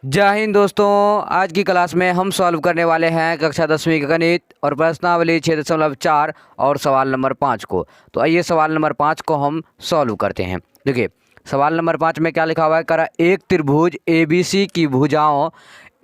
जय हिंद दोस्तों। आज की क्लास में हम सॉल्व करने वाले हैं कक्षा 10वीं का गणित और प्रश्नावली 6.4 और सवाल नंबर 5 को। तो आइए सवाल नंबर 5 को हम सॉल्व करते हैं। देखिए सवाल नंबर 5 में क्या लिखा हुआ है। करा एक त्रिभुज ABC की भुजाओं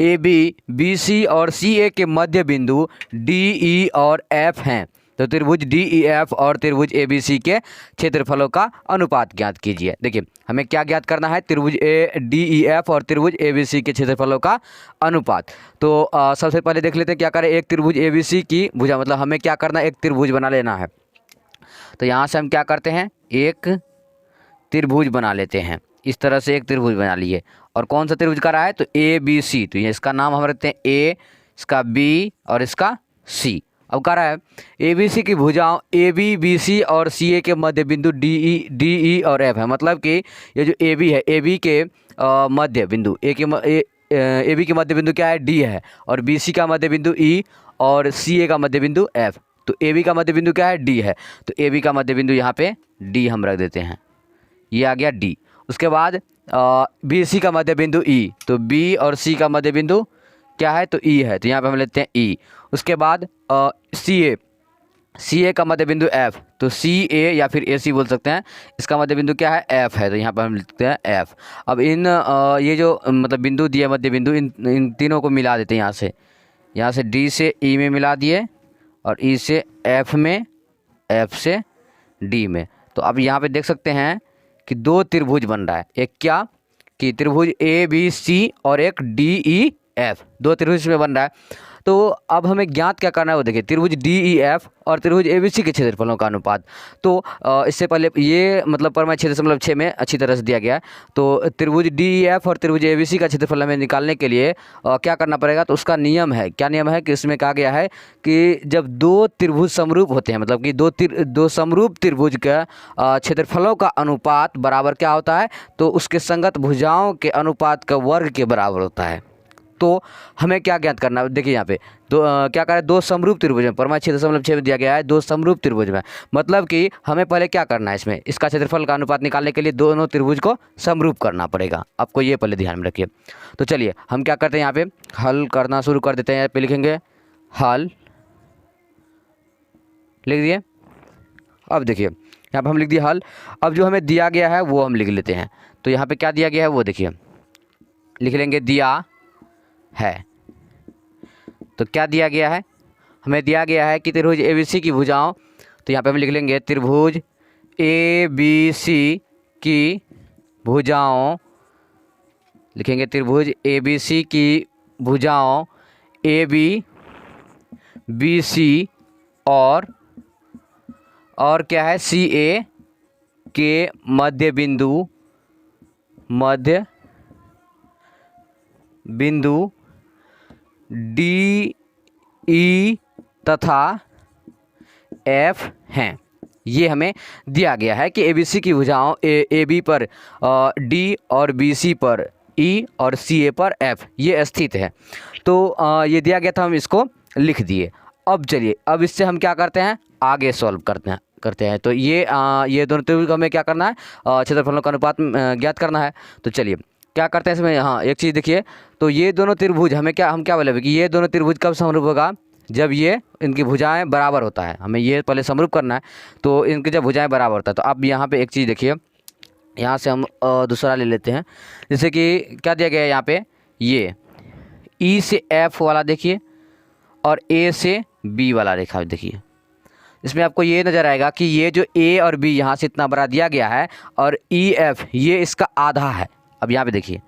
AB, BC और CA के मध्य बिंदु DE और F हैं। तो त्रिभुज DEF और त्रिभुज ABC के क्षेत्रफलों का अनुपात ज्ञात कीजिए। देखिए हमें क्या ज्ञात करना है, त्रिभुज DEF और त्रिभुज ABC के क्षेत्रफलों का अनुपात। तो सबसे पहले देख लेते हैं क्या करें। एक त्रिभुज ABC की भुजा मतलब हमें क्या करना है, एक त्रिभुज बना लेना है। तो यहाँ से हम क्या करते हैं, एक त्रिभुज बना लेते हैं। इस तरह से एक त्रिभुज बना लिए। और कौन सा त्रिभुज का रहा है, तो ABC। तो ये इसका नाम हम रखते हैं A, इसका B और इसका C। अब कह रहा है ABC की भुजाओं AB, BC और CA के मध्य बिंदु DE और F है। मतलब कि ये जो AB है, AB के मध्य बिंदु AB के मध्य बिंदु क्या है, D है। और BC का मध्य बिंदु E और CA का मध्य बिंदु F। तो AB का मध्य बिंदु क्या है, D है। तो AB का मध्य बिंदु यहाँ पे D हम रख देते हैं, ये आ गया D। उसके बाद BC का मध्य बिंदु E, तो B और C का मध्य बिंदु क्या है, तो E है। तो यहाँ पे हम लेते हैं E। उसके बाद CA का मध्य बिंदु F, तो CA या फिर AC बोल सकते हैं। इसका मध्य बिंदु क्या है, F है। तो यहाँ पर हम लिखते हैं F। अब इन ये जो मतलब बिंदु दिए, मध्य बिंदु, इन तीनों को मिला देते हैं। यहाँ से D से E में मिला दिए और E से F में, F से D में। तो अब यहाँ पे देख सकते हैं कि दो त्रिभुज बन रहा है। एक क्या कि त्रिभुज ABC और एक DEF, दो त्रिभुज में बन रहा है। तो अब हमें ज्ञात क्या करना है, वो देखिए त्रिभुज DEF और त्रिभुज ABC के क्षेत्रफलों का अनुपात। तो इससे पहले ये मतलब पर 6.6 में अच्छी तरह से दिया गया है। तो त्रिभुज DEF और त्रिभुज ABC का क्षेत्रफल हमें निकालने के लिए क्या करना पड़ेगा, तो उसका नियम है। क्या नियम है कि इसमें कहा गया है कि जब दो त्रिभुज समरूप होते हैं, मतलब कि दो समरूप त्रिभुज का क्षेत्रफलों का अनुपात बराबर क्या होता है, तो उसके संगत भुजाओं के अनुपात का वर्ग के बराबर होता है। तो हमें क्या ज्ञात करना है, देखिए यहाँ पे क्या करें, दो समरूप त्रिभुज में, परमा 6.6 में दिया गया है दो समरूप त्रिभुज में। मतलब कि हमें पहले क्या करना है, इसमें इसका क्षेत्रफल का अनुपात निकालने के लिए दोनों त्रिभुज को समरूप करना पड़ेगा। आपको ये पहले ध्यान में रखिए। तो चलिए हम क्या करते हैं, यहाँ पे हल करना शुरू कर देते हैं। यहाँ पे लिखेंगे हल, लिख दिए। अब देखिए यहाँ पे हम लिख दिए हल। अब जो हमें दिया गया है वो हम लिख लेते हैं। तो यहाँ पे क्या दिया गया है वो देखिए, लिख लेंगे दिया है। तो क्या दिया गया है, हमें दिया गया है कि त्रिभुज ABC की भुजाओं, तो यहाँ पे हम लिख लेंगे त्रिभुज ABC की भुजाओं, लिखेंगे त्रिभुज ABC की भुजाओं AB, BC और क्या है, CA के मध्य बिंदु DE तथा F हैं। ये हमें दिया गया है कि ABC की भुजाओं AB पर D और BC पर E और CA पर F ये स्थित है। तो ये दिया गया था, हम इसको लिख दिए। अब चलिए अब इससे हम क्या करते हैं, आगे सॉल्व करते हैं। तो ये दोनों त्रिभुज को हमें क्या करना है, क्षेत्रफलों का अनुपात ज्ञात करना है। तो चलिए क्या करते हैं इसमें, हाँ एक चीज़ देखिए। तो ये दोनों त्रिभुज हम क्या बोले कि ये दोनों त्रिभुज कब समरूप होगा, जब ये इनकी भुजाएं बराबर होता है। हमें ये पहले समरूप करना है। तो इनकी जब भुजाएं बराबर होता है, तो अब यहाँ पे एक चीज़ देखिए, यहाँ से हम दूसरा ले लेते हैं। जैसे कि क्या दिया गया है यहाँ पे, ये E से F वाला देखिए और A से B वाला रेखा देखिए। इसमें आपको ये नज़र आएगा कि ये जो A और B यहाँ से इतना बड़ा दिया गया है और EF ये इसका आधा है। अब यहाँ पे देखिए,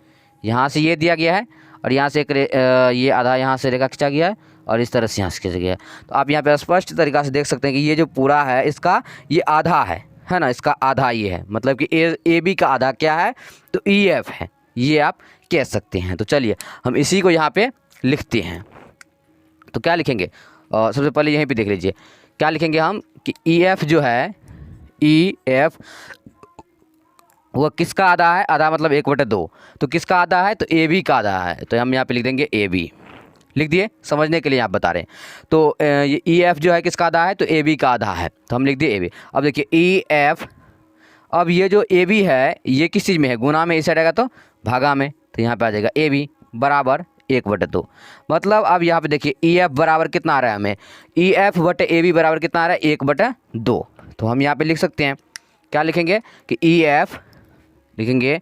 यहाँ से ये दिया गया है और यहाँ से एक ये आधा यहाँ से रेखा खींचा गया है और इस तरह से यहाँ से खींचा गया है। तो आप यहाँ पे स्पष्ट तरीक़ा से देख सकते हैं कि ये जो पूरा है इसका ये आधा है ना, इसका आधा ये है। मतलब कि AB का आधा क्या है, तो EF है, ये आप कह सकते हैं। तो चलिए हम इसी को यहाँ पे लिखते हैं। तो क्या लिखेंगे, सबसे पहले यहीं पे देख लीजिए क्या लिखेंगे हम कि EF जो है, EF वो किसका आधा है, आधा मतलब 1/2। तो किसका आधा है, तो AB का आधा है। तो हम यहाँ पे लिख देंगे AB, लिख दिए, समझने के लिए आप बता रहे हैं। तो ये EF जो है किसका आधा है, तो AB का आधा है। तो हम लिख दिए AB। अब देखिए EF, अब ये जो AB है ये किस चीज़ में है, गुना में, इस साइड आएगा तो भागा में, तो यहाँ पे आ जाएगा AB। बराबर 1/2। मतलब अब यहाँ पे देखिए ई एफ बराबर कितना आ रहा है हमें, ई एफ बटे ए बी बराबर कितना आ रहा है 1/2। तो हम यहाँ पे लिख सकते हैं, क्या लिखेंगे कि ई एफ लिखेंगे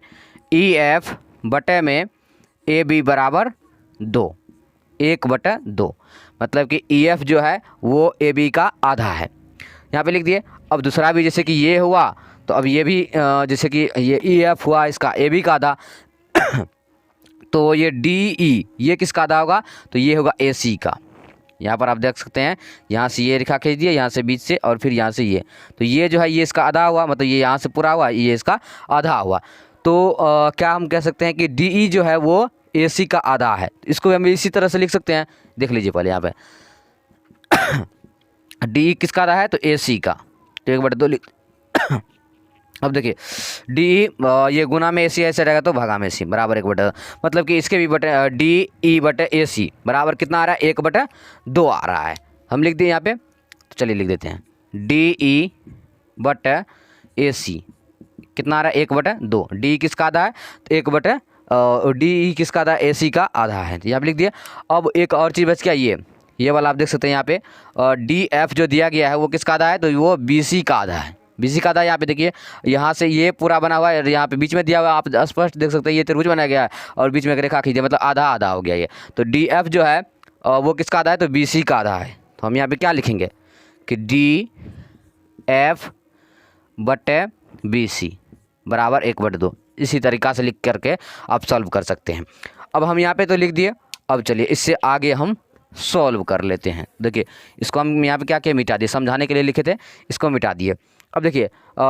ई एफ बटे में ए बी बराबर 2, 1/2। मतलब कि ई एफ जो है वो ए बी का आधा है, यहाँ पे लिख दिए। अब दूसरा भी जैसे कि ये हुआ, तो अब ये भी जैसे कि ये ई एफ हुआ इसका ए बी का आधा तो ये डी ई ये किसका आधा होगा, तो ये होगा ए सी का। यहाँ पर आप देख सकते हैं, यहाँ से ये रेखा खींच दिए, यहाँ से बीच से और फिर यहाँ से ये, तो ये जो है ये इसका आधा हुआ, मतलब ये यहाँ से पूरा हुआ, ये इसका आधा हुआ। तो क्या हम कह सकते हैं कि डी ई जो है वो ए सी का आधा है। इसको हम इसी तरह से लिख सकते हैं, देख लीजिए पहले यहाँ पे डी ई किसका आधा है, तो ए सी का, तो 1/2 लिख अब देखिए डी ये गुना में ए सी ऐसे रहेगा तो भागा में सी बराबर 1/2। मतलब कि इसके भी बटे डी ई बटे ए सी बराबर कितना आ रहा है 1/2 आ रहा है। हम लिख दिए यहाँ पे, तो चलिए लिख देते हैं डी ई बटे ए सी कितना आ रहा है 1/2। डी किसका आधा है, तो 1/2 डी ई किसका आधा है, ए सी का आधा है, तो यहाँ पे लिख दिए। अब एक और चीज़ बच गया, ये वाला आप देख सकते हैं यहाँ पे डी एफ जो दिया गया है वो किसका आधा है, तो वो बी सी का आधा है। बी सी का आधा यहाँ पे देखिए, यहाँ से ये पूरा बना हुआ है और यहाँ पे बीच में दिया हुआ है, आप स्पष्ट देख सकते हैं ये त्रिभुज बनाया गया है और बीच में एक रेखा खींची, मतलब आधा आधा हो गया ये। तो डी एफ जो है वो किसका आधा है, तो बी सी का आधा है। तो हम यहाँ पे क्या लिखेंगे कि डी एफ बटे बी सी बराबर 1/2। इसी तरीक़ा से लिख करके आप सॉल्व कर सकते हैं। अब हम यहाँ पे तो लिख दिए, अब चलिए इससे आगे हम सॉल्व कर लेते हैं। देखिए इसको हम यहाँ पे क्या क्या मिटा दिए, समझाने के लिए लिखे थे, इसको मिटा दिए। अब देखिए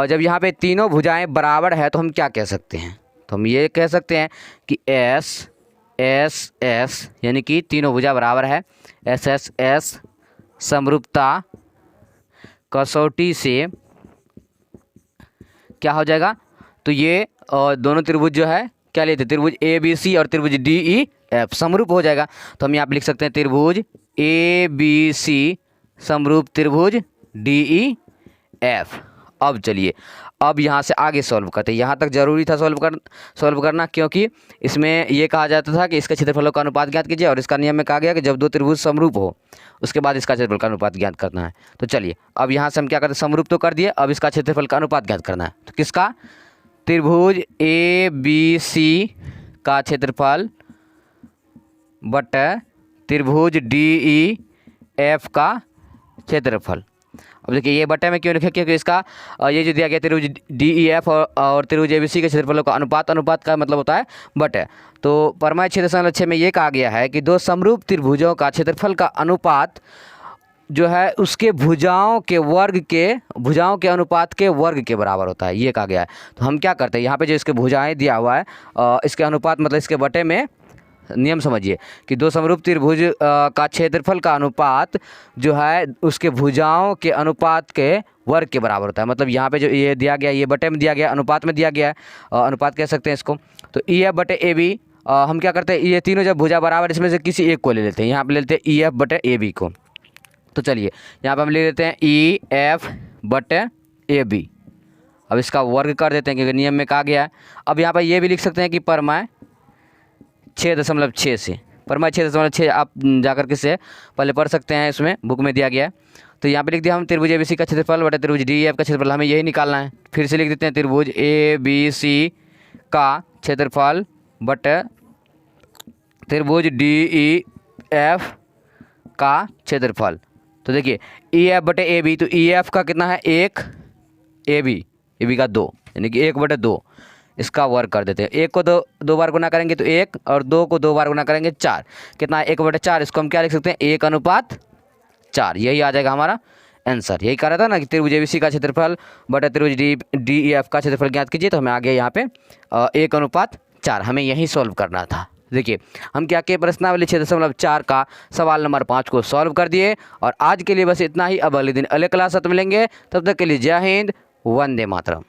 जब यहाँ पे तीनों भुजाएं बराबर है तो हम क्या कह सकते हैं, तो हम ये कह सकते हैं कि एस एस एस यानी कि तीनों भुजा बराबर है, एस एस एस समरूपता कसौटी से क्या हो जाएगा, तो ये दोनों त्रिभुज जो है क्या लेते हैं, त्रिभुज ए बी सी और त्रिभुज डी ई एफ समरूप हो जाएगा। तो हम यहाँ पे लिख सकते हैं त्रिभुज ए बी सी समरूप त्रिभुज डी ई एफ। अब चलिए अब यहाँ से आगे सॉल्व करते हैं। यहाँ तक जरूरी था सॉल्व करना, क्योंकि इसमें ये कहा जाता था कि इसके क्षेत्रफलों का अनुपात ज्ञात कीजिए, और इसका नियम में कहा गया कि जब दो त्रिभुज समरूप हो उसके बाद इसका क्षेत्रफल का अनुपात ज्ञात करना है। तो चलिए अब यहाँ से हम क्या करते हैं, समरूप तो कर दिए, अब इसका क्षेत्रफल का अनुपात ज्ञात करना है। तो किसका, त्रिभुज ए बी सी का क्षेत्रफल बटे त्रिभुज डी ई एफ का क्षेत्रफल। अब देखिए ये बटे में क्यों लिखे, क्योंकि इसका ये जो दिया गया त्रिभुज डी ई एफ और त्रिभुज ए बी सी के क्षेत्रफलों का अनुपात का मतलब होता है बटे। तो परमाय 6.6 में ये कहा गया है कि दो समरूप त्रिभुजों का क्षेत्रफल का अनुपात जो है उसके भुजाओं के अनुपात के वर्ग के बराबर होता है, ये कहा गया है। तो हम क्या करते हैं, यहाँ पे जो इसके भुजाएं दिया हुआ है इसके अनुपात मतलब इसके बटे में नियम समझिए कि दो समरूप त्रिभुज का क्षेत्रफल का अनुपात जो है उसके भुजाओं के अनुपात के वर्ग के बराबर होता है। मतलब यहाँ पे जो ये दिया गया, ये बटे में दिया गया, अनुपात में दिया गया है, अनुपात कह सकते हैं इसको। तो ई एफ बटे ए बी हम क्या करते हैं, ये तीनों जब भुजा बराबर इसमें से किसी एक को ले लेते हैं। यहाँ पे ले लेते हैं ई एफ बटे ए बी को। तो चलिए यहाँ पर हम ले लेते हैं ई एफ बटे ए बी। अब इसका वर्ग कर देते हैं क्योंकि नियम में कहा गया है। अब यहाँ पर ये भी लिख सकते हैं कि परमाय 6.6 से, परमाय 6.6 आप जाकर के से पहले पढ़ सकते हैं, इसमें बुक में दिया गया है। तो यहाँ पे लिख दिया हम त्रिभुज ए बी सी का क्षेत्रफल बटे त्रिभुज डी एफ का क्षेत्रफल, हमें यही निकालना है। फिर से लिख देते हैं त्रिभुज ए बी सी का क्षेत्रफल बटे त्रिभुज डी ई एफ का क्षेत्रफल। तो देखिए ई एफ बटे ए बी, तो ई एफ का कितना है 1, ए बी का 2, यानी कि 1/2 इसका वर्ग कर देते हैं। 1 को दो बार गुना करेंगे तो 1 और 2 को 2 बार गुना करेंगे 4, कितना है 1/4। इसको हम क्या लिख सकते हैं 1:4, यही आ जाएगा हमारा आंसर। यही कह रहा था ना कि त्रिभुज ए बी सी का क्षेत्रफल बटे त्रिभुज डी ई एफ का क्षेत्रफल ज्ञात कीजिए। तो हमें आ गया यहाँ पे 1:4, हमें यही सॉल्व करना था। देखिए हम क्या किए, प्रश्नावली 6.4 का सवाल नंबर 5 को सॉल्व कर दिए। और आज के लिए बस इतना ही। अब अगले दिन अगले क्लास में मिलेंगे, तब तक के लिए जय हिंद, वंदे मातरम।